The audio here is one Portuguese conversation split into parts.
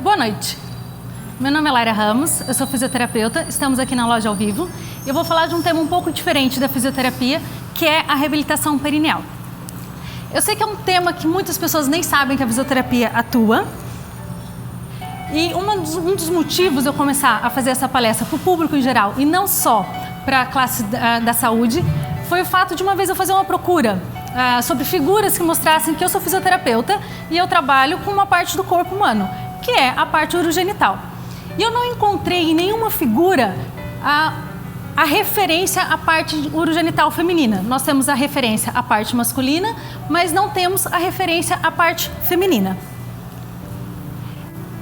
Boa noite, meu nome é Laira Ramos, eu sou fisioterapeuta, estamos aqui na loja ao vivo e eu vou falar de um tema um pouco diferente da fisioterapia, que é a reabilitação perineal. Eu sei que é um tema que muitas pessoas nem sabem que a fisioterapia atua e um dos motivos de eu começar a fazer essa palestra para o público em geral e não só para a classe da saúde foi o fato de uma vez eu fazer uma procura sobre figuras que mostrassem que eu sou fisioterapeuta e eu trabalho com uma parte do corpo humano, que é a parte urogenital. E eu não encontrei em nenhuma figura a referência à parte urogenital feminina. Nós temos a referência à parte masculina, mas não temos a referência à parte feminina.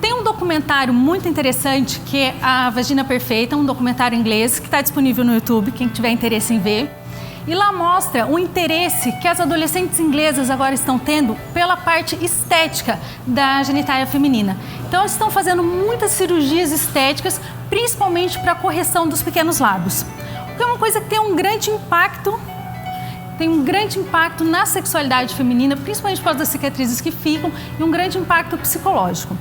Tem um documentário muito interessante que é A Vagina Perfeita, um documentário inglês que está disponível no YouTube, quem tiver interesse em ver. E lá mostra o interesse que as adolescentes inglesas agora estão tendo pela parte estética da genitália feminina. Então, elas estão fazendo muitas cirurgias estéticas, principalmente para a correção dos pequenos lábios. O que é uma coisa que tem um grande impacto na sexualidade feminina, principalmente por causa das cicatrizes que ficam, e um grande impacto psicológico.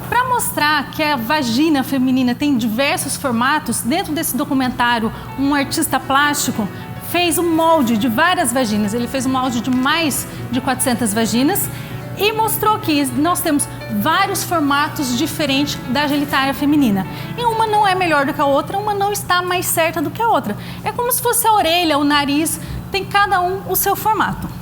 Para mostrar que a vagina feminina tem diversos formatos, dentro desse documentário, um artista plástico fez um molde de várias vaginas, ele fez um molde de mais de 400 vaginas e mostrou que nós temos vários formatos diferentes da genitália feminina. E uma não é melhor do que a outra, uma não está mais certa do que a outra. É como se fosse a orelha, o nariz, tem cada um o seu formato.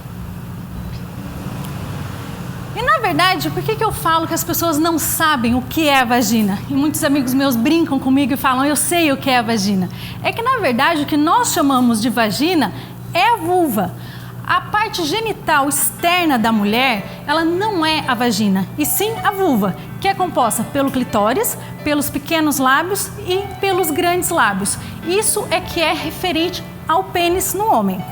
E na verdade, por que eu falo que as pessoas não sabem o que é a vagina? E muitos amigos meus brincam comigo e falam, eu sei o que é a vagina. É que na verdade o que nós chamamos de vagina é a vulva. A parte genital externa da mulher, ela não é a vagina, e sim a vulva, que é composta pelo clitóris, pelos pequenos lábios e pelos grandes lábios. Isso é que é referente ao pênis no homem.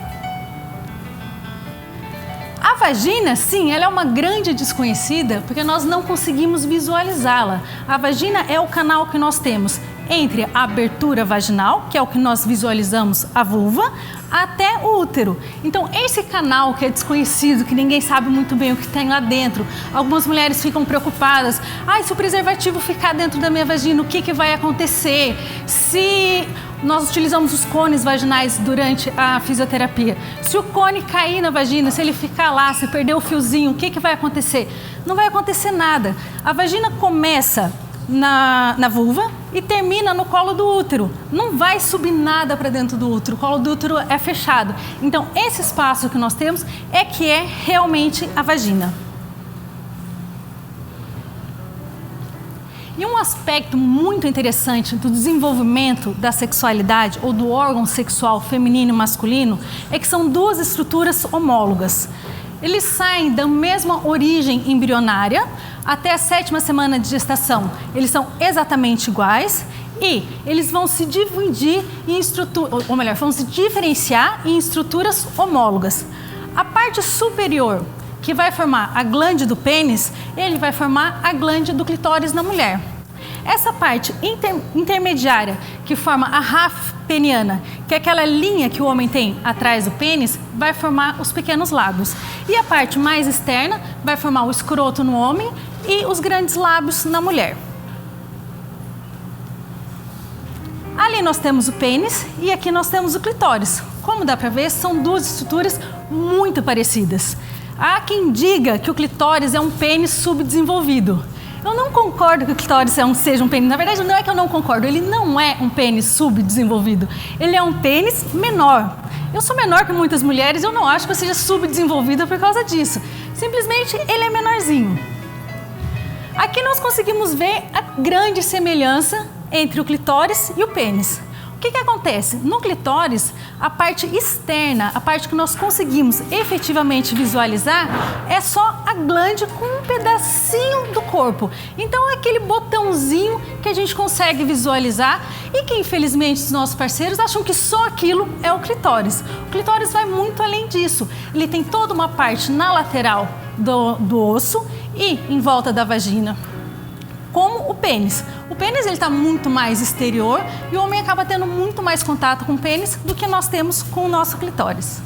A vagina, sim, ela é uma grande desconhecida porque nós não conseguimos visualizá-la. A vagina é o canal que nós temos entre a abertura vaginal, que é o que nós visualizamos a vulva, até o útero. Então, esse canal que é desconhecido, que ninguém sabe muito bem o que tem lá dentro, algumas mulheres ficam preocupadas. Se o preservativo ficar dentro da minha vagina, o que vai acontecer? Se nós utilizamos os cones vaginais durante a fisioterapia. Se o cone cair na vagina, se ele ficar lá, se perder o fiozinho, o que vai acontecer? Não vai acontecer nada. A vagina começa na vulva e termina no colo do útero. Não vai subir nada para dentro do útero, o colo do útero é fechado. Então, esse espaço que nós temos é que é realmente a vagina. E um aspecto muito interessante do desenvolvimento da sexualidade ou do órgão sexual feminino e masculino é que são duas estruturas homólogas. Eles saem da mesma origem embrionária até a 7ª semana de gestação. Eles são exatamente iguais e eles vão se dividir em estruturas, ou melhor, vão se diferenciar em estruturas homólogas. A parte superior, que vai formar a glande do pênis, ele vai formar a glande do clitóris na mulher. Essa parte intermediária, que forma a ráfia peniana, que é aquela linha que o homem tem atrás do pênis, vai formar os pequenos lábios. E a parte mais externa vai formar o escroto no homem e os grandes lábios na mulher. Ali nós temos o pênis e aqui nós temos o clitóris. Como dá para ver, são duas estruturas muito parecidas. Há quem diga que o clitóris é um pênis subdesenvolvido. Eu não concordo que o clitóris seja um pênis. Na verdade, não é que eu não concordo. Ele não é um pênis subdesenvolvido. Ele é um pênis menor. Eu sou menor que muitas mulheres e eu não acho que eu seja subdesenvolvida por causa disso. Simplesmente, ele é menorzinho. Aqui nós conseguimos ver a grande semelhança entre o clitóris e o pênis. O que acontece? No clitóris, a parte externa, a parte que nós conseguimos efetivamente visualizar, é só a glande com um pedacinho do corpo. Então, é aquele botãozinho que a gente consegue visualizar e que, infelizmente, os nossos parceiros acham que só aquilo é o clitóris. O clitóris vai muito além disso. Ele tem toda uma parte na lateral do osso e em volta da vagina, como o pênis. O pênis está muito mais exterior e o homem acaba tendo muito mais contato com o pênis do que nós temos com o nosso clitóris.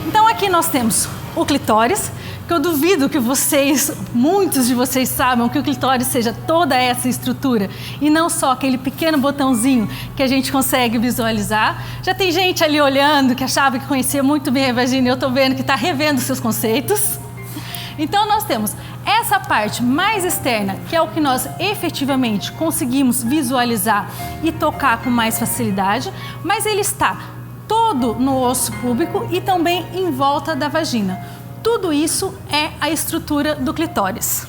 Então Aqui nós temos o clitóris, que eu duvido que muitos de vocês saibam que o clitóris seja toda essa estrutura e não só aquele pequeno botãozinho que a gente consegue visualizar. Já tem gente ali olhando que achava que conhecia muito bem a vagina e eu estou vendo que está revendo seus conceitos. Então nós temos essa parte mais externa, que é o que nós efetivamente conseguimos visualizar e tocar com mais facilidade, mas ele está todo no osso púbico e também em volta da vagina. Tudo isso é a estrutura do clitóris.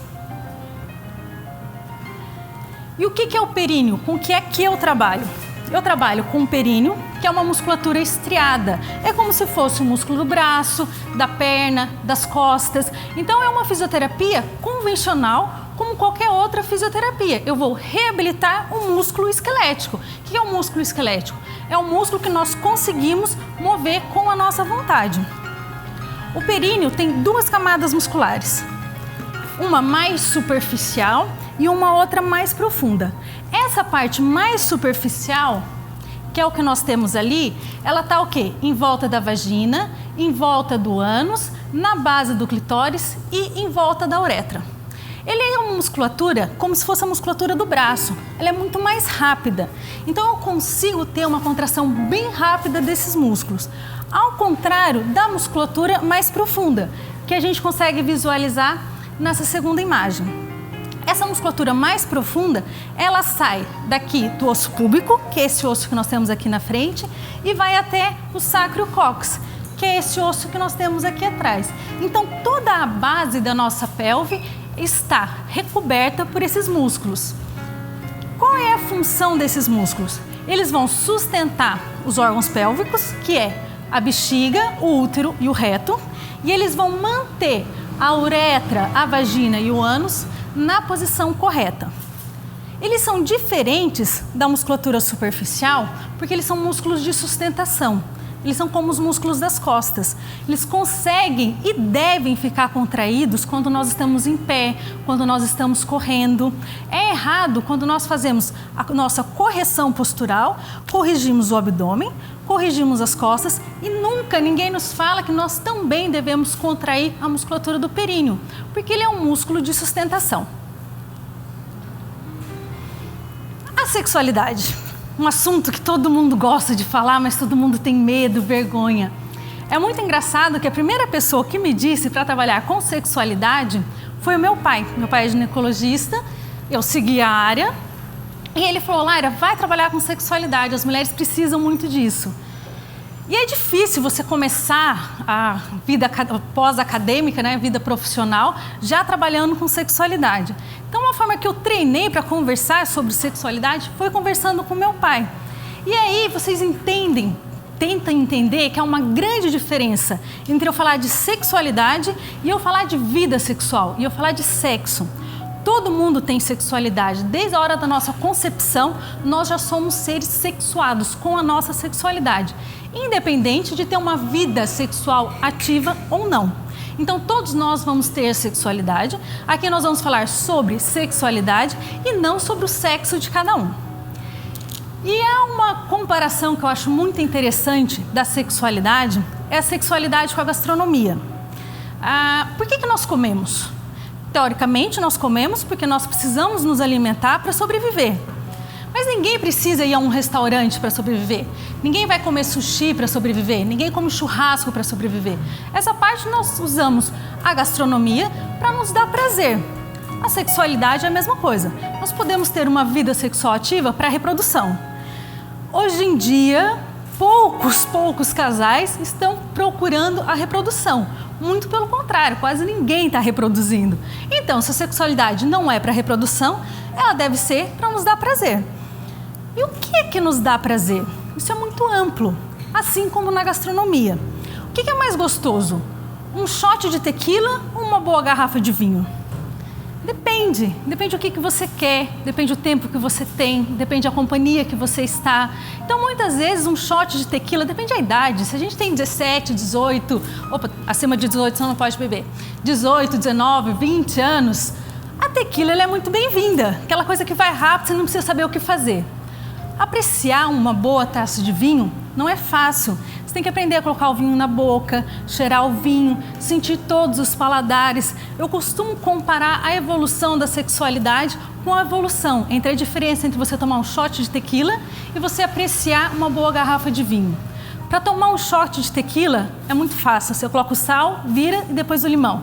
E o que é o períneo? Com o que é que eu trabalho? Eu trabalho com o períneo, que é uma musculatura estriada. É como se fosse o músculo do braço, da perna, das costas. Então é uma fisioterapia convencional, como qualquer outra fisioterapia. Eu vou reabilitar o músculo esquelético. O que é o músculo esquelético? É um músculo que nós conseguimos mover com a nossa vontade. O períneo tem duas camadas musculares, uma mais superficial e uma outra mais profunda. Essa parte mais superficial, que é o que nós temos ali, ela está o quê? Em volta da vagina, em volta do ânus, na base do clitóris e em volta da uretra. Ele é uma musculatura como se fosse a musculatura do braço, ela é muito mais rápida. Então eu consigo ter uma contração bem rápida desses músculos, ao contrário da musculatura mais profunda, que a gente consegue visualizar nessa segunda imagem. Essa musculatura mais profunda, ela sai daqui do osso púbico, que é esse osso que nós temos aqui na frente, e vai até o sacro-cóccix, que é esse osso que nós temos aqui atrás. Então toda a base da nossa pelve está recoberta por esses músculos. Qual é a função desses músculos? Eles vão sustentar os órgãos pélvicos, que é a bexiga, o útero e o reto, e eles vão manter a uretra, a vagina e o ânus na posição correta. Eles são diferentes da musculatura superficial porque eles são músculos de sustentação. Eles são como os músculos das costas. Eles conseguem e devem ficar contraídos quando nós estamos em pé, quando nós estamos correndo. É errado quando nós fazemos a nossa correção postural, corrigimos o abdômen, corrigimos as costas e nunca ninguém nos fala que nós também devemos contrair a musculatura do períneo, porque ele é um músculo de sustentação. A sexualidade. Um assunto que todo mundo gosta de falar, mas todo mundo tem medo, vergonha. É muito engraçado que a primeira pessoa que me disse para trabalhar com sexualidade foi o meu pai. Meu pai é ginecologista, eu segui a área e ele falou: Laira, vai trabalhar com sexualidade, as mulheres precisam muito disso. E é difícil você começar a vida pós-acadêmica, né, vida profissional, já trabalhando com sexualidade. Então, uma forma que eu treinei para conversar sobre sexualidade foi conversando com meu pai. E aí vocês tentam entender que há uma grande diferença entre eu falar de sexualidade e eu falar de vida sexual, e eu falar de sexo. Todo mundo tem sexualidade. Desde a hora da nossa concepção, nós já somos seres sexuados com a nossa sexualidade, independente de ter uma vida sexual ativa ou não. Então, todos nós vamos ter sexualidade. Aqui nós vamos falar sobre sexualidade e não sobre o sexo de cada um. E há uma comparação que eu acho muito interessante da sexualidade, é a sexualidade com a gastronomia. Por que nós comemos? Teoricamente, nós comemos porque nós precisamos nos alimentar para sobreviver. Mas ninguém precisa ir a um restaurante para sobreviver. Ninguém vai comer sushi para sobreviver. Ninguém come churrasco para sobreviver. Essa parte nós usamos a gastronomia para nos dar prazer. A sexualidade é a mesma coisa. Nós podemos ter uma vida sexual ativa para a reprodução. Hoje em dia, poucos casais estão procurando a reprodução. Muito pelo contrário, quase ninguém está reproduzindo. Então, se a sexualidade não é para reprodução, ela deve ser para nos dar prazer. E o que é que nos dá prazer? Isso é muito amplo, assim como na gastronomia. O que é mais gostoso? Um shot de tequila ou uma boa garrafa de vinho? Depende do que você quer, depende do tempo que você tem, depende da companhia que você está. Então, muitas vezes, um shot de tequila, depende da idade. Se a gente tem 17, 18, acima de 18 você não pode beber, 18, 19, 20 anos, a tequila ela é muito bem-vinda. Aquela coisa que vai rápido, você não precisa saber o que fazer. Apreciar uma boa taça de vinho não é fácil. Você tem que aprender a colocar o vinho na boca, cheirar o vinho, sentir todos os paladares. Eu costumo comparar a evolução da sexualidade com a evolução entre a diferença entre você tomar um shot de tequila e você apreciar uma boa garrafa de vinho. Para tomar um shot de tequila é muito fácil, você coloca o sal, vira e depois o limão.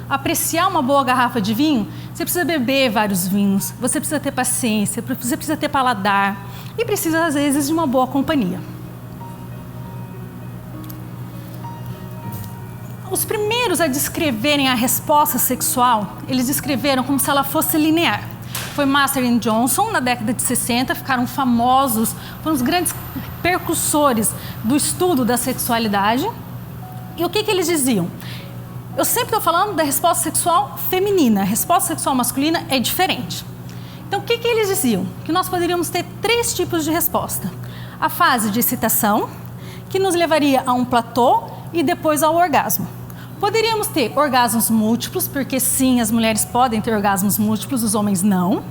Apreciar uma boa garrafa de vinho, você precisa beber vários vinhos, você precisa ter paciência, você precisa ter paladar e precisa às vezes de uma boa companhia. Os primeiros a descreverem a resposta sexual, eles descreveram como se ela fosse linear. Foi Master e Johnson, na década de 60, ficaram famosos, foram os grandes percussores do estudo da sexualidade. E o que eles diziam? Eu sempre estou falando da resposta sexual feminina, a resposta sexual masculina é diferente. Então, o que eles diziam? Que nós poderíamos ter 3 tipos de resposta. A fase de excitação, que nos levaria a um platô e depois ao orgasmo. Poderíamos ter orgasmos múltiplos, porque sim, as mulheres podem ter orgasmos múltiplos, os homens não.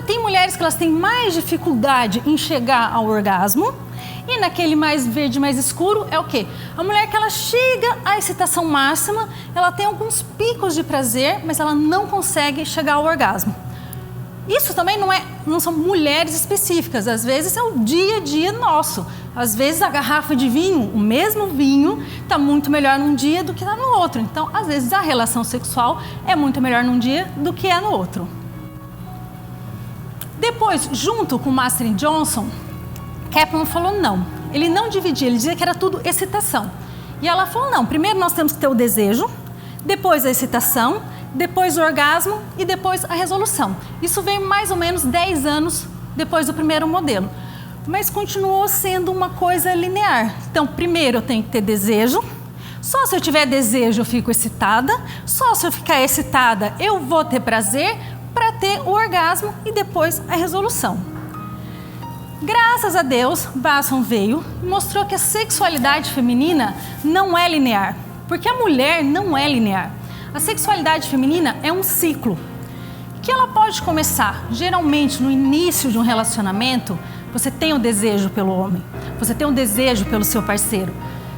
Tem mulheres que elas têm mais dificuldade em chegar ao orgasmo. E naquele mais verde, mais escuro, é o quê? A mulher que ela chega à excitação máxima, ela tem alguns picos de prazer, mas ela não consegue chegar ao orgasmo. Isso também não são mulheres específicas, às vezes é o dia a dia nosso. Às vezes a garrafa de vinho, o mesmo vinho, está muito melhor num dia do que está no outro. Então, às vezes a relação sexual é muito melhor num dia do que é no outro. Depois, junto com Master e Johnson, Kaplan falou não. Ele não dividia, ele dizia que era tudo excitação. E ela falou não, primeiro nós temos que ter o desejo, depois a excitação, depois o orgasmo e depois a resolução. Isso veio mais ou menos 10 anos depois do primeiro modelo. Mas continuou sendo uma coisa linear. Então, primeiro eu tenho que ter desejo. Só se eu tiver desejo eu fico excitada. Só se eu ficar excitada eu vou ter prazer para ter o orgasmo e depois a resolução. Graças a Deus, Basson veio e mostrou que a sexualidade feminina não é linear. Porque a mulher não é linear. A sexualidade feminina é um ciclo. Que ela pode começar, geralmente, no início de um relacionamento. Você tem um desejo pelo homem, você tem um desejo pelo seu parceiro.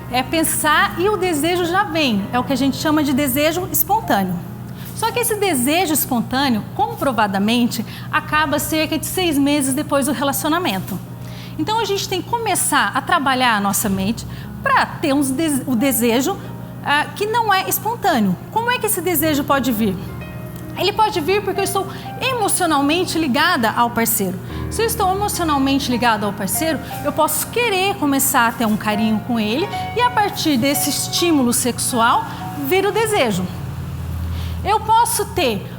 É pensar e o desejo já vem, é o que a gente chama de desejo espontâneo. Só que esse desejo espontâneo, comprovadamente, acaba cerca de 6 meses depois do relacionamento. Então a gente tem que começar a trabalhar a nossa mente para ter o desejo que não é espontâneo. Como é que esse desejo pode vir? Ele pode vir porque eu estou emocionalmente ligada ao parceiro. Se eu estou emocionalmente ligada ao parceiro, eu posso querer começar a ter um carinho com ele e a partir desse estímulo sexual vir o desejo. Eu posso ter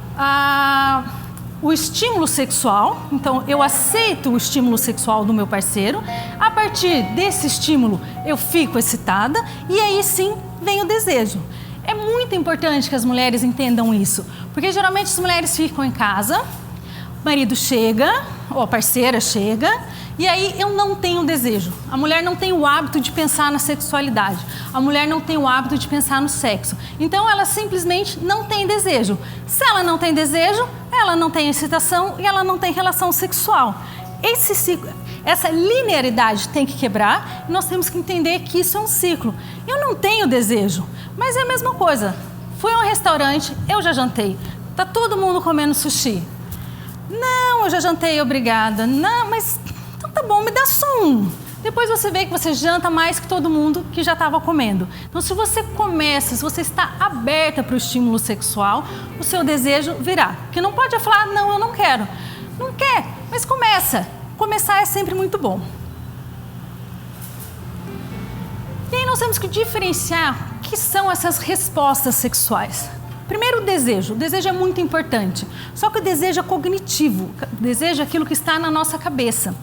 o estímulo sexual, então eu aceito o estímulo sexual do meu parceiro, a partir desse estímulo eu fico excitada e aí sim vem o desejo. É muito importante que as mulheres entendam isso, porque geralmente as mulheres ficam em casa, o marido chega, ou a parceira chega, e aí eu não tenho desejo. A mulher não tem o hábito de pensar na sexualidade, a mulher não tem o hábito de pensar no sexo. Então ela simplesmente não tem desejo. Se ela não tem desejo, ela não tem excitação e ela não tem relação sexual. Esse ciclo, essa linearidade tem que quebrar e nós temos que entender que isso é um ciclo. Eu não tenho desejo, mas é a mesma coisa. Fui a um restaurante, eu já jantei. Tá todo mundo comendo sushi. Não, eu já jantei, obrigada. Não, mas então tá bom, me dá só um. Depois você vê que você janta mais que todo mundo que já estava comendo. Então, se você começa, se você está aberta para o estímulo sexual, o seu desejo virá. Porque não pode falar, não, eu não quero. Não quer, mas começa. Começar é sempre muito bom. E aí nós temos que diferenciar o que são essas respostas sexuais. Primeiro, o desejo. O desejo é muito importante. Só que o desejo é cognitivo. O desejo é aquilo que está na nossa cabeça.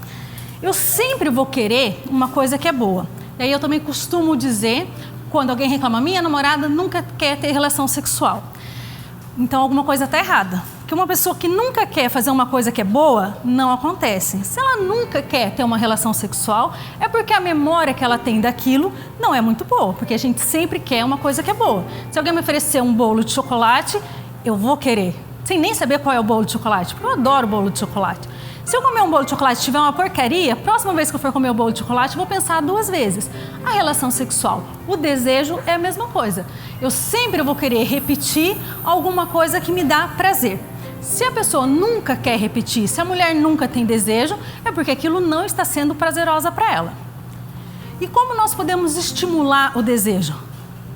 Eu sempre vou querer uma coisa que é boa. E aí eu também costumo dizer, quando alguém reclama, minha namorada nunca quer ter relação sexual. Então alguma coisa está errada. Porque uma pessoa que nunca quer fazer uma coisa que é boa, não acontece. Se ela nunca quer ter uma relação sexual, é porque a memória que ela tem daquilo não é muito boa. Porque a gente sempre quer uma coisa que é boa. Se alguém me oferecer um bolo de chocolate, eu vou querer. Sem nem saber qual é o bolo de chocolate, porque eu adoro bolo de chocolate. Se eu comer um bolo de chocolate e tiver uma porcaria, próxima vez que eu for comer o bolo de chocolate, eu vou pensar 2 vezes. A relação sexual, o desejo é a mesma coisa. Eu sempre vou querer repetir alguma coisa que me dá prazer. Se a pessoa nunca quer repetir, se a mulher nunca tem desejo, é porque aquilo não está sendo prazerosa para ela. E como nós podemos estimular o desejo?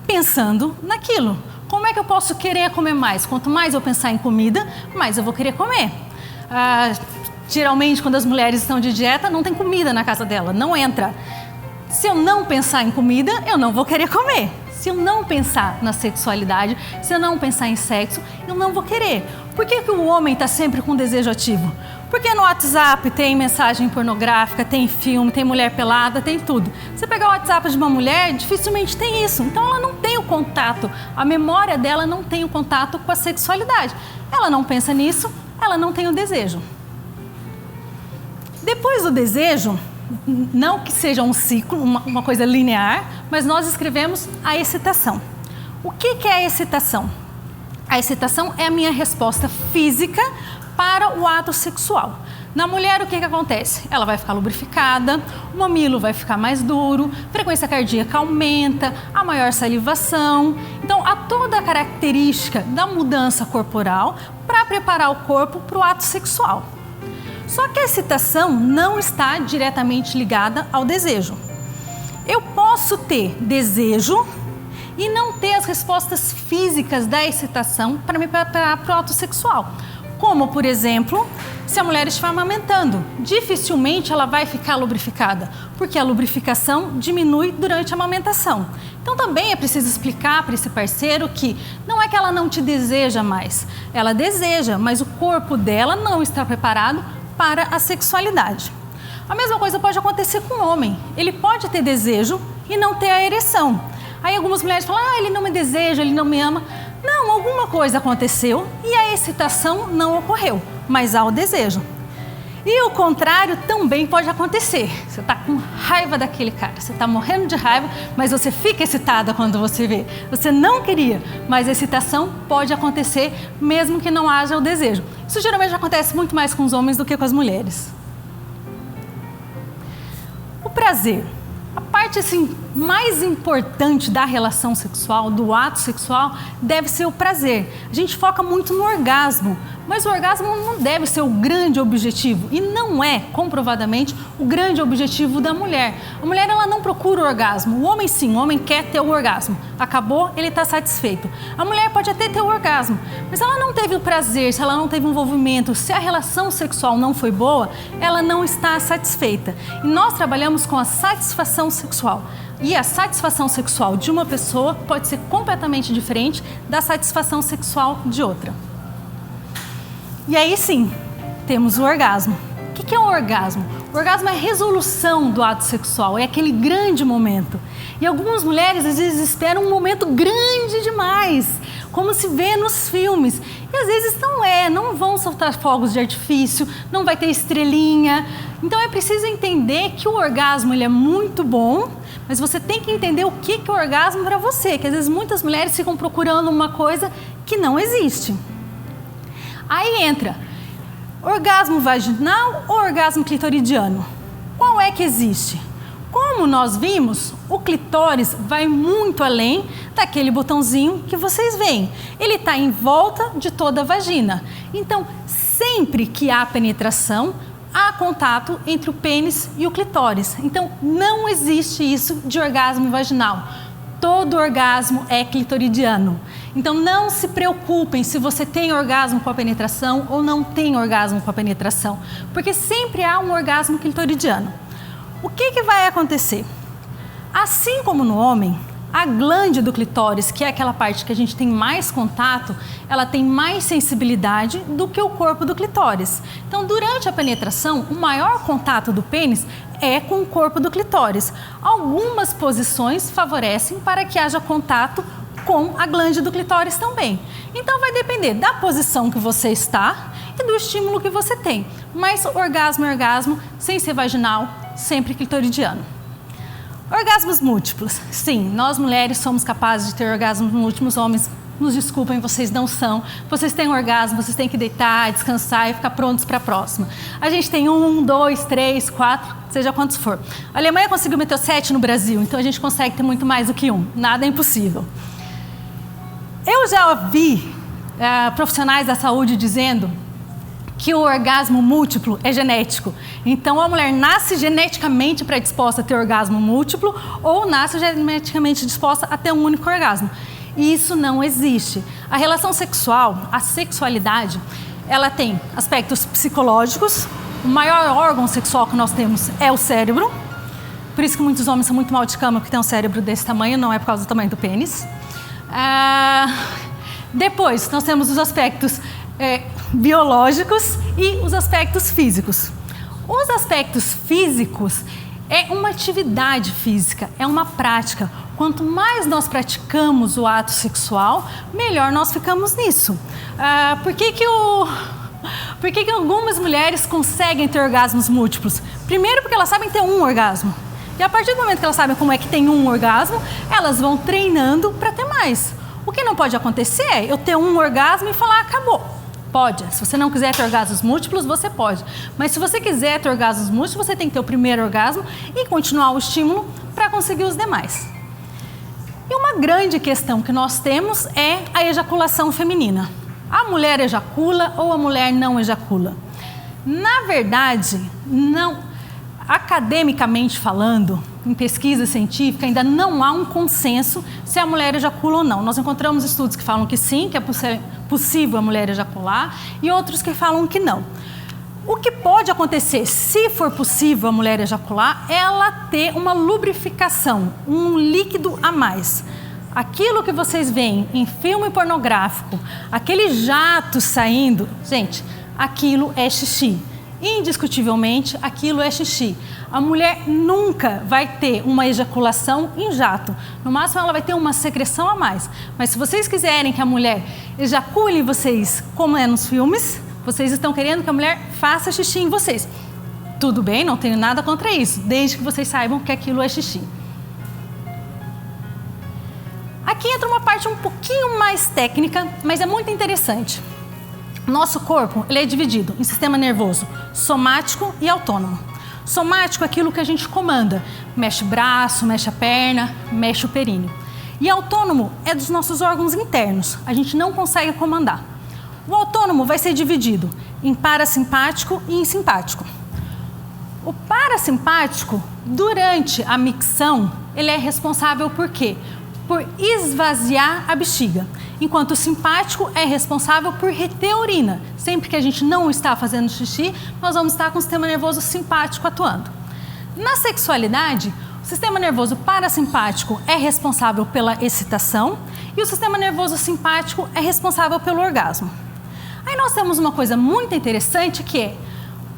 Pensando naquilo. Como é que eu posso querer comer mais? Quanto mais eu pensar em comida, mais eu vou querer comer. Geralmente, quando as mulheres estão de dieta, não tem comida na casa dela, não entra. Se eu não pensar em comida, eu não vou querer comer. Se eu não pensar na sexualidade, se eu não pensar em sexo, eu não vou querer. Por que o homem está sempre com desejo ativo? Porque no WhatsApp tem mensagem pornográfica, tem filme, tem mulher pelada, tem tudo. Você pegar o WhatsApp de uma mulher, dificilmente tem isso. Então ela não tem o contato, a memória dela não tem o contato com a sexualidade. Ela não pensa nisso, ela não tem o desejo. Depois do desejo, não que seja um ciclo, uma coisa linear, mas nós escrevemos a excitação. O que é a excitação? A excitação é a minha resposta física para o ato sexual. Na mulher, o que acontece? Ela vai ficar lubrificada, o mamilo vai ficar mais duro, a frequência cardíaca aumenta, a maior salivação. Então, há toda a característica da mudança corporal para preparar o corpo para o ato sexual. Só que a excitação não está diretamente ligada ao desejo. Eu posso ter desejo e não ter as respostas físicas da excitação para me preparar para o ato sexual. Como, por exemplo, se a mulher estiver amamentando, dificilmente ela vai ficar lubrificada, porque a lubrificação diminui durante a amamentação. Então também é preciso explicar para esse parceiro que não é que ela não te deseja mais, ela deseja, mas o corpo dela não está preparado para a sexualidade. A mesma coisa pode acontecer com o homem. Ele pode ter desejo e não ter a ereção. Aí algumas mulheres falam, ele não me deseja, ele não me ama. Não, alguma coisa aconteceu e a excitação não ocorreu, mas há o desejo. E o contrário também pode acontecer. Você está com raiva daquele cara, você está morrendo de raiva, mas você fica excitada quando você vê. Você não queria, mas a excitação pode acontecer mesmo que não haja o desejo. Isso geralmente acontece muito mais com os homens do que com as mulheres. O prazer. A parte assim, mais importante da relação sexual, do ato sexual, deve ser o prazer. A gente foca muito no orgasmo, mas o orgasmo não deve ser o grande objetivo e não é, comprovadamente, o grande objetivo da mulher. A mulher ela não procura o orgasmo, o homem sim, o homem quer ter o orgasmo. Acabou, ele está satisfeito. A mulher pode até ter o orgasmo, mas se ela não teve o prazer, se ela não teve o envolvimento, se a relação sexual não foi boa, ela não está satisfeita. E nós trabalhamos com a satisfação sexual. E a satisfação sexual de uma pessoa pode ser completamente diferente da satisfação sexual de outra. E aí sim, temos o orgasmo. O que é o orgasmo? O orgasmo é a resolução do ato sexual, é aquele grande momento. E algumas mulheres às vezes esperam um momento grande demais, como se vê nos filmes. E às vezes não vão soltar fogos de artifício, não vai ter estrelinha. Então é preciso entender que o orgasmo ele é muito bom, mas você tem que entender o que é o orgasmo para você, que às vezes muitas mulheres ficam procurando uma coisa que não existe. Aí entra orgasmo vaginal ou orgasmo clitoridiano? Qual é que existe? Como nós vimos, o clitóris vai muito além daquele botãozinho que vocês veem. Ele está em volta de toda a vagina. Então, sempre que há penetração, há contato entre o pênis e o clitóris. Então, não existe isso de orgasmo vaginal. Todo orgasmo é clitoridiano. Então, não se preocupem se você tem orgasmo com a penetração ou não tem orgasmo com a penetração, porque sempre há um orgasmo clitoridiano. O que vai acontecer? Assim como no homem, a glande do clitóris, que é aquela parte que a gente tem mais contato, ela tem mais sensibilidade do que o corpo do clitóris. Então, durante a penetração, o maior contato do pênis é com o corpo do clitóris. Algumas posições favorecem para que haja contato com a glande do clitóris também. Então, vai depender da posição que você está e do estímulo que você tem. Mas orgasmo é orgasmo, sem ser vaginal, sempre clitoridiano. Orgasmos múltiplos. Sim, nós mulheres somos capazes de ter orgasmos múltiplos, homens nos desculpem, vocês não são. Vocês têm um orgasmo, vocês têm que deitar, descansar e ficar prontos para a próxima. A gente tem 1, 2, 3, 4, seja quantos for. A Alemanha conseguiu meter 7 no Brasil, então a gente consegue ter muito mais do que 1. Nada é impossível. Eu já vi profissionais da saúde dizendo que o orgasmo múltiplo é genético. Então, a mulher nasce geneticamente predisposta a ter orgasmo múltiplo ou nasce geneticamente disposta a ter um único orgasmo. E isso não existe. A relação sexual, a sexualidade, ela tem aspectos psicológicos. O maior órgão sexual que nós temos é o cérebro. Por isso que muitos homens são muito mal de cama porque tem um cérebro desse tamanho, não é por causa do tamanho do pênis. Depois, nós temos os aspectos biológicos e os aspectos físicos. Os aspectos físicos é uma atividade física, é uma prática. Quanto mais nós praticamos o ato sexual, melhor nós ficamos nisso. Por que algumas mulheres conseguem ter orgasmos múltiplos? Primeiro porque elas sabem ter um orgasmo. E a partir do momento que elas sabem como é que tem um orgasmo, elas vão treinando para ter mais. O que não pode acontecer é eu ter um orgasmo e falar, acabou. Pode. Se você não quiser ter orgasmos múltiplos, você pode. Mas se você quiser ter orgasmos múltiplos, você tem que ter o primeiro orgasmo e continuar o estímulo para conseguir os demais. E uma grande questão que nós temos é a ejaculação feminina. A mulher ejacula ou a mulher não ejacula? Na verdade, não. Academicamente falando, em pesquisa científica, ainda não há um consenso se a mulher ejacula ou não. Nós encontramos estudos que falam que sim, que é possível a mulher ejacular, e outros que falam que não. O que pode acontecer, se for possível a mulher ejacular, é ela ter uma lubrificação, um líquido a mais. Aquilo que vocês veem em filme pornográfico, aquele jato saindo, gente, aquilo é xixi. Indiscutivelmente, aquilo é xixi. A mulher nunca vai ter uma ejaculação em jato. No máximo, ela vai ter uma secreção a mais. Mas se vocês quiserem que a mulher ejacule em vocês, como é nos filmes, vocês estão querendo que a mulher faça xixi em vocês. Tudo bem, não tenho nada contra isso, desde que vocês saibam que aquilo é xixi. Aqui entra uma parte um pouquinho mais técnica, mas é muito interessante. Nosso corpo ele é dividido em sistema nervoso somático e autônomo. Somático é aquilo que a gente comanda. Mexe o braço, mexe a perna, mexe o períneo. E autônomo é dos nossos órgãos internos. A gente não consegue comandar. O autônomo vai ser dividido em parasimpático e em simpático. O parasimpático, durante a micção, ele é responsável por quê? Por esvaziar a bexiga, enquanto o simpático é responsável por reter urina. Sempre que a gente não está fazendo xixi, nós vamos estar com o sistema nervoso simpático atuando. Na sexualidade, o sistema nervoso parasimpático é responsável pela excitação e o sistema nervoso simpático é responsável pelo orgasmo. Aí nós temos uma coisa muito interessante que é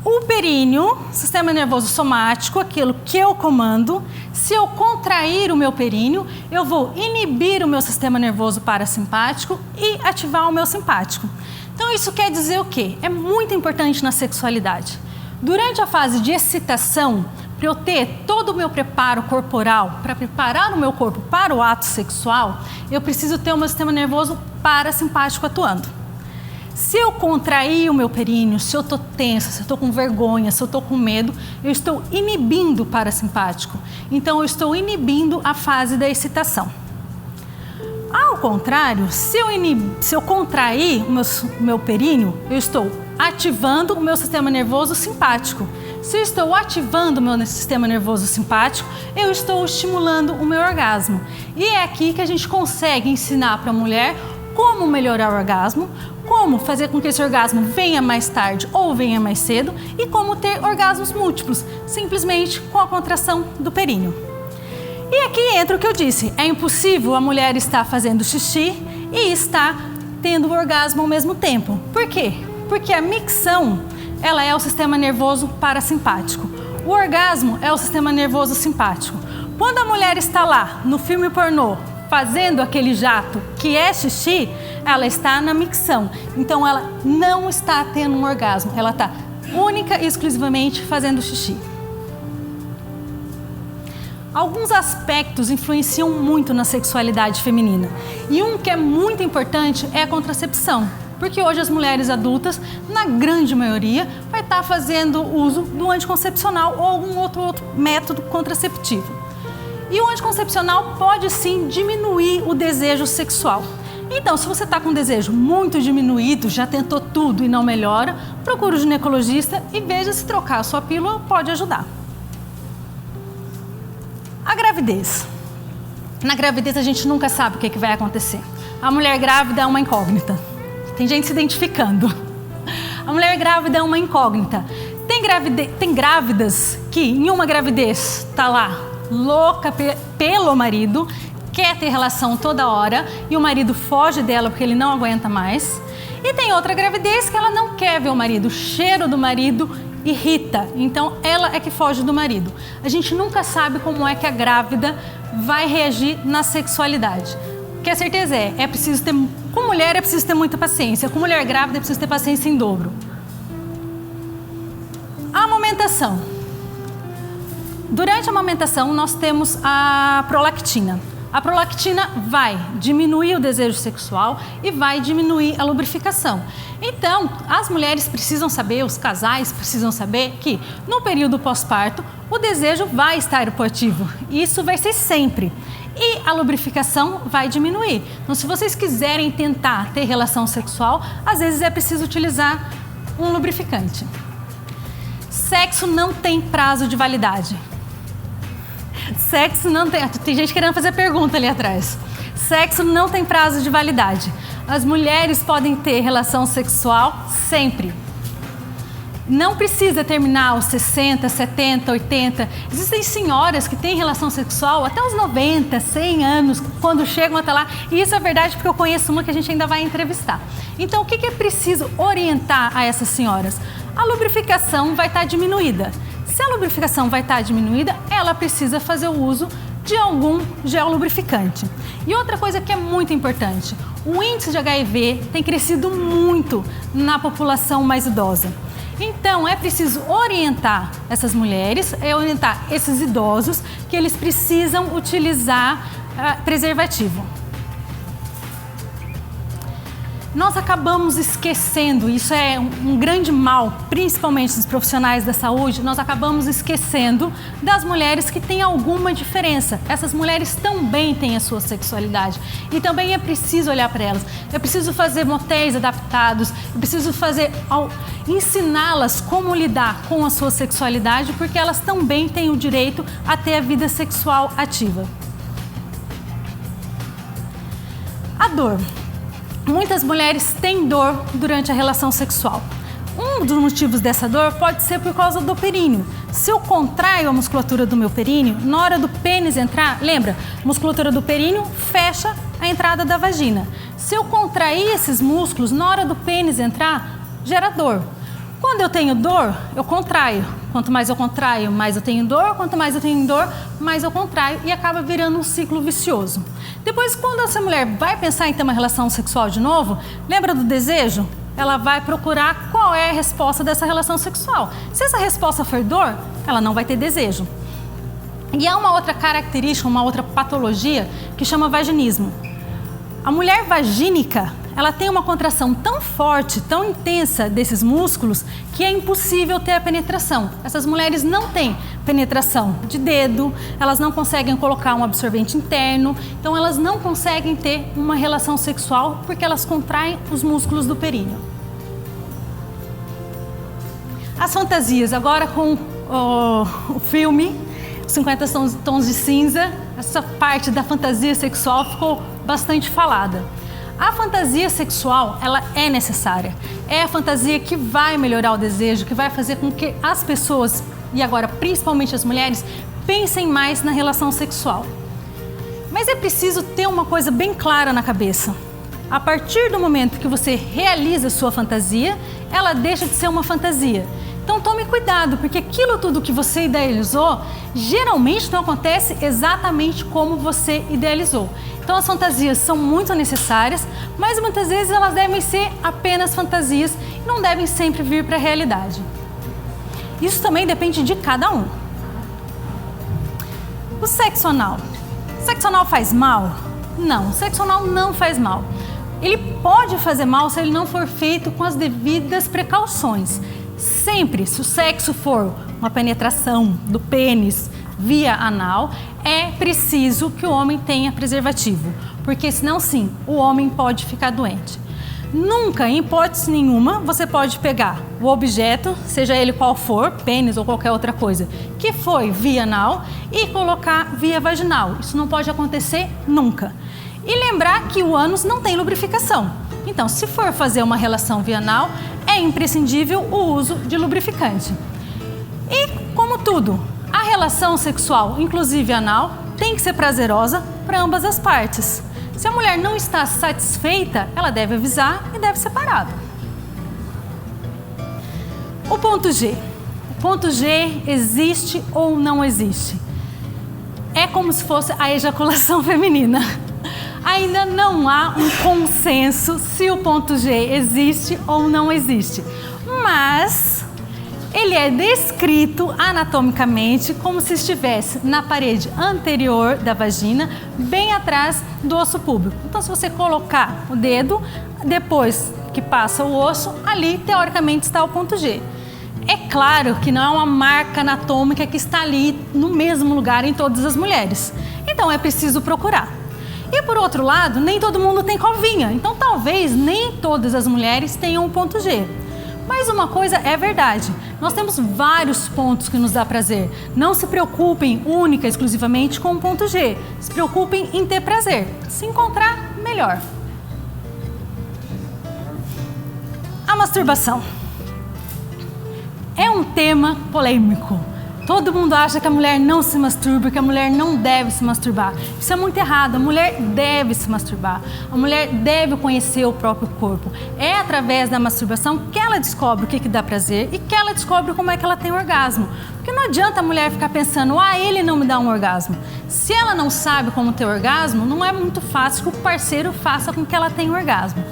o períneo, sistema nervoso somático, aquilo que eu comando. Se eu contrair o meu períneo, eu vou inibir o meu sistema nervoso parasimpático e ativar o meu simpático. Então isso quer dizer o quê? É muito importante na sexualidade. Durante a fase de excitação, para eu ter todo o meu preparo corporal, para preparar o meu corpo para o ato sexual, eu preciso ter o meu sistema nervoso parasimpático atuando. Se eu contrair o meu períneo, se eu estou tensa, se eu estou com vergonha, se eu estou com medo, eu estou inibindo o parasimpático. Então, eu estou inibindo a fase da excitação. Ao contrário, se eu contrair o meu períneo, eu estou ativando o meu sistema nervoso simpático. Se eu estou ativando o meu sistema nervoso simpático, eu estou estimulando o meu orgasmo. E é aqui que a gente consegue ensinar para a mulher como melhorar o orgasmo, como fazer com que esse orgasmo venha mais tarde ou venha mais cedo e como ter orgasmos múltiplos, simplesmente com a contração do períneo. E aqui entra o que eu disse, é impossível a mulher estar fazendo xixi e estar tendo o orgasmo ao mesmo tempo. Por quê? Porque a micção, ela é o sistema nervoso parasimpático. O orgasmo é o sistema nervoso simpático. Quando a mulher está lá, no filme pornô, fazendo aquele jato que é xixi, ela está na micção. Então, ela não está tendo um orgasmo. Ela está única e exclusivamente fazendo xixi. Alguns aspectos influenciam muito na sexualidade feminina. E um que é muito importante é a contracepção. Porque hoje as mulheres adultas, na grande maioria, vai estar fazendo uso do anticoncepcional ou algum outro método contraceptivo. E o anticoncepcional pode sim diminuir o desejo sexual. Então, se você está com um desejo muito diminuído, já tentou tudo e não melhora, procure o ginecologista e veja se trocar a sua pílula pode ajudar. A gravidez. Na gravidez a gente nunca sabe o que vai acontecer. A mulher grávida é uma incógnita. Tem gente se identificando. A mulher grávida é uma incógnita. Tem grávidas que em uma gravidez está lá louca pelo marido, quer ter relação toda hora e o marido foge dela porque ele não aguenta mais. E tem outra gravidez que ela não quer ver o marido, o cheiro do marido irrita, então ela é que foge do marido. A gente nunca sabe como é que a grávida vai reagir na sexualidade. O que a certeza é preciso ter, com mulher é preciso ter muita paciência, com mulher grávida é preciso ter paciência em dobro. A amamentação. Durante a amamentação nós temos a prolactina. A prolactina vai diminuir o desejo sexual e vai diminuir a lubrificação. Então, as mulheres precisam saber, os casais precisam saber que no período pós-parto o desejo vai estar eruptivo. Isso vai ser sempre. E a lubrificação vai diminuir. Então, se vocês quiserem tentar ter relação sexual, às vezes é preciso utilizar um lubrificante. Sexo não tem prazo de validade. Sexo não tem... Tem gente querendo fazer pergunta ali atrás. Sexo não tem prazo de validade. As mulheres podem ter relação sexual sempre. Não precisa terminar aos 60, 70, 80. Existem senhoras que têm relação sexual até os 90, 100 anos, quando chegam até lá. E isso é verdade porque eu conheço uma que a gente ainda vai entrevistar. Então, o que é preciso orientar a essas senhoras? A lubrificação vai estar diminuída. Se a lubrificação vai estar diminuída, ela precisa fazer o uso de algum gel lubrificante. E outra coisa que é muito importante, o índice de HIV tem crescido muito na população mais idosa. Então, é preciso orientar essas mulheres, orientar esses idosos que eles precisam utilizar preservativo. Nós acabamos esquecendo, isso é um grande mal, principalmente dos profissionais da saúde, nós acabamos esquecendo das mulheres que têm alguma diferença. Essas mulheres também têm a sua sexualidade e também é preciso olhar para elas. É preciso fazer motéis adaptados, é preciso ensiná-las como lidar com a sua sexualidade, porque elas também têm o direito a ter a vida sexual ativa. A dor. Muitas mulheres têm dor durante a relação sexual. Um dos motivos dessa dor pode ser por causa do períneo. Se eu contraio a musculatura do meu períneo, na hora do pênis entrar, lembra, a musculatura do períneo fecha a entrada da vagina. Se eu contrair esses músculos, na hora do pênis entrar, gera dor. Quando eu tenho dor, eu contraio. Quanto mais eu contraio, mais eu tenho dor. Quanto mais eu tenho dor, mais eu contraio e acaba virando um ciclo vicioso. Depois, quando essa mulher vai pensar em ter uma relação sexual de novo, lembra do desejo? Ela vai procurar qual é a resposta dessa relação sexual. Se essa resposta for dor, ela não vai ter desejo. E há uma outra característica, uma outra patologia que chama vaginismo. A mulher vagínica, ela tem uma contração tão forte, tão intensa desses músculos, que é impossível ter a penetração. Essas mulheres não têm penetração de dedo, elas não conseguem colocar um absorvente interno, então elas não conseguem ter uma relação sexual porque elas contraem os músculos do períneo. As fantasias, agora com o filme 50 Tons de Cinza, essa parte da fantasia sexual ficou bastante falada. A fantasia sexual, ela é necessária. É a fantasia que vai melhorar o desejo, que vai fazer com que as pessoas, e agora principalmente as mulheres, pensem mais na relação sexual. Mas é preciso ter uma coisa bem clara na cabeça. A partir do momento que você realiza a sua fantasia, ela deixa de ser uma fantasia. Então tome cuidado, porque aquilo tudo que você idealizou, geralmente não acontece exatamente como você idealizou. Então as fantasias são muito necessárias, mas muitas vezes elas devem ser apenas fantasias e não devem sempre vir para a realidade. Isso também depende de cada um. O sexo anal. O sexo anal faz mal? Não, o sexo anal não faz mal. Ele pode fazer mal se ele não for feito com as devidas precauções. Sempre, se o sexo for uma penetração do pênis via anal, é preciso que o homem tenha preservativo, porque senão sim, o homem pode ficar doente. Nunca, em hipótese nenhuma, você pode pegar o objeto, seja ele qual for, pênis ou qualquer outra coisa, que foi via anal e colocar via vaginal. Isso não pode acontecer nunca. E lembrar que o ânus não tem lubrificação. Então, se for fazer uma relação via anal, é imprescindível o uso de lubrificante. E, como tudo, a relação sexual, inclusive anal, tem que ser prazerosa para ambas as partes. Se a mulher não está satisfeita, ela deve avisar e deve ser parada. O ponto G. O ponto G existe ou não existe? É como se fosse a ejaculação feminina. Ainda não há um consenso se o ponto G existe ou não existe. Mas ele é descrito anatomicamente como se estivesse na parede anterior da vagina, bem atrás do osso púbico. Então, se você colocar o dedo, depois que passa o osso, ali, teoricamente, está o ponto G. É claro que não é uma marca anatômica que está ali no mesmo lugar em todas as mulheres. Então, é preciso procurar. E, por outro lado, nem todo mundo tem covinha. Então, talvez nem todas as mulheres tenham um ponto G. Mas uma coisa é verdade, nós temos vários pontos que nos dá prazer. Não se preocupem única e exclusivamente com o ponto G. Se preocupem em ter prazer. Se encontrar, melhor. A masturbação. É um tema polêmico. Todo mundo acha que a mulher não se masturba, que a mulher não deve se masturbar. Isso é muito errado. A mulher deve se masturbar. A mulher deve conhecer o próprio corpo. É através da masturbação que ela descobre o que dá prazer e que ela descobre como é que ela tem orgasmo. Porque não adianta a mulher ficar pensando, ele não me dá um orgasmo. Se ela não sabe como ter orgasmo, não é muito fácil que o parceiro faça com que ela tenha orgasmo.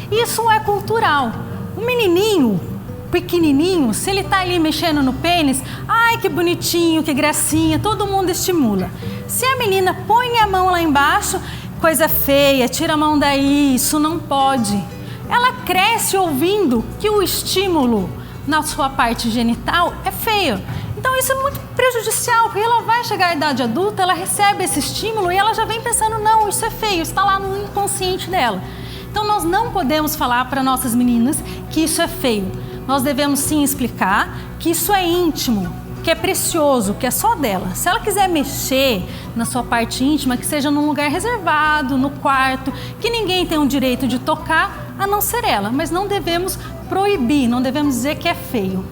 Isso é cultural. O menininho pequenininho, se ele está ali mexendo no pênis, ai que bonitinho, que gracinha, todo mundo estimula. Se a menina põe a mão lá embaixo, coisa feia, tira a mão daí, isso não pode. Ela cresce ouvindo que o estímulo na sua parte genital é feio. Então isso é muito prejudicial, porque ela vai chegar à idade adulta, ela recebe esse estímulo e ela já vem pensando, não, isso é feio, está lá no inconsciente dela. Então nós não podemos falar para nossas meninas que isso é feio. Nós devemos sim explicar que isso é íntimo, que é precioso, que é só dela. Se ela quiser mexer na sua parte íntima, que seja num lugar reservado, no quarto, que ninguém tem o direito de tocar, a não ser ela. Mas não devemos proibir, não devemos dizer que é feio.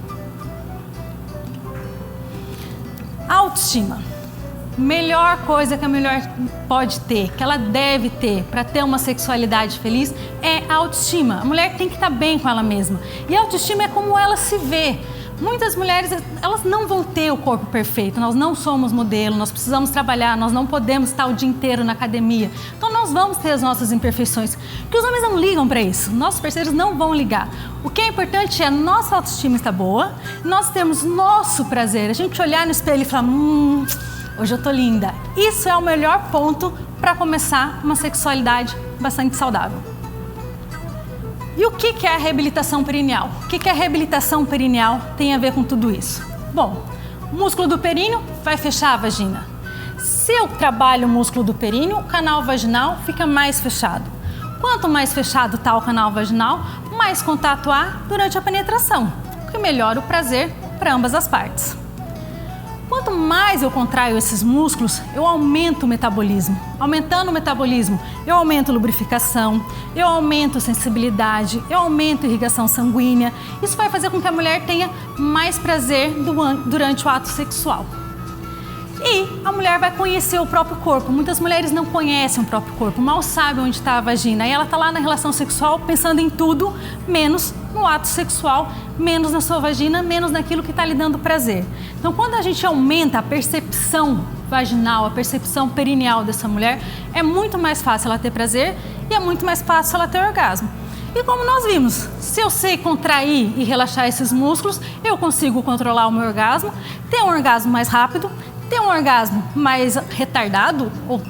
Autoestima. Melhor coisa que a mulher pode ter, que ela deve ter para ter uma sexualidade feliz é a autoestima. A mulher tem que estar bem com ela mesma. E a autoestima é como ela se vê. Muitas mulheres, elas não vão ter o corpo perfeito. Nós não somos modelo, nós precisamos trabalhar, nós não podemos estar o dia inteiro na academia. Então nós vamos ter as nossas imperfeições. Porque os homens não ligam para isso, nossos parceiros não vão ligar. O que é importante é a nossa autoestima estar boa, nós temos nosso prazer. A gente olhar no espelho e falar, hoje eu tô linda. Isso é o melhor ponto para começar uma sexualidade bastante saudável. E o que é a reabilitação perineal? O que a reabilitação perineal tem a ver com tudo isso? Bom, o músculo do períneo vai fechar a vagina. Se eu trabalho o músculo do períneo, o canal vaginal fica mais fechado. Quanto mais fechado está o canal vaginal, mais contato há durante a penetração, o que melhora o prazer para ambas as partes. Quanto mais eu contraio esses músculos, eu aumento o metabolismo. Aumentando o metabolismo, eu aumento a lubrificação, eu aumento a sensibilidade, eu aumento a irrigação sanguínea. Isso vai fazer com que a mulher tenha mais prazer durante o ato sexual. E a mulher vai conhecer o próprio corpo. Muitas mulheres não conhecem o próprio corpo, mal sabem onde está a vagina. E ela está lá na relação sexual pensando em tudo, menos no ato sexual, menos na sua vagina, menos naquilo que está lhe dando prazer. Então, quando a gente aumenta a percepção vaginal, a percepção perineal dessa mulher, é muito mais fácil ela ter prazer e é muito mais fácil ela ter orgasmo. E como nós vimos, se eu sei contrair e relaxar esses músculos, eu consigo controlar o meu orgasmo, ter um orgasmo mais rápido, ter um orgasmo mais retardado ou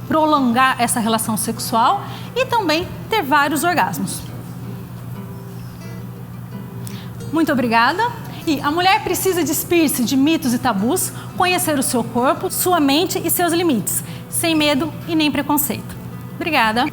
prolongar essa relação sexual e também ter vários orgasmos. Muito obrigada. E a mulher precisa despir-se de mitos e tabus, conhecer o seu corpo, sua mente e seus limites, sem medo e nem preconceito. Obrigada.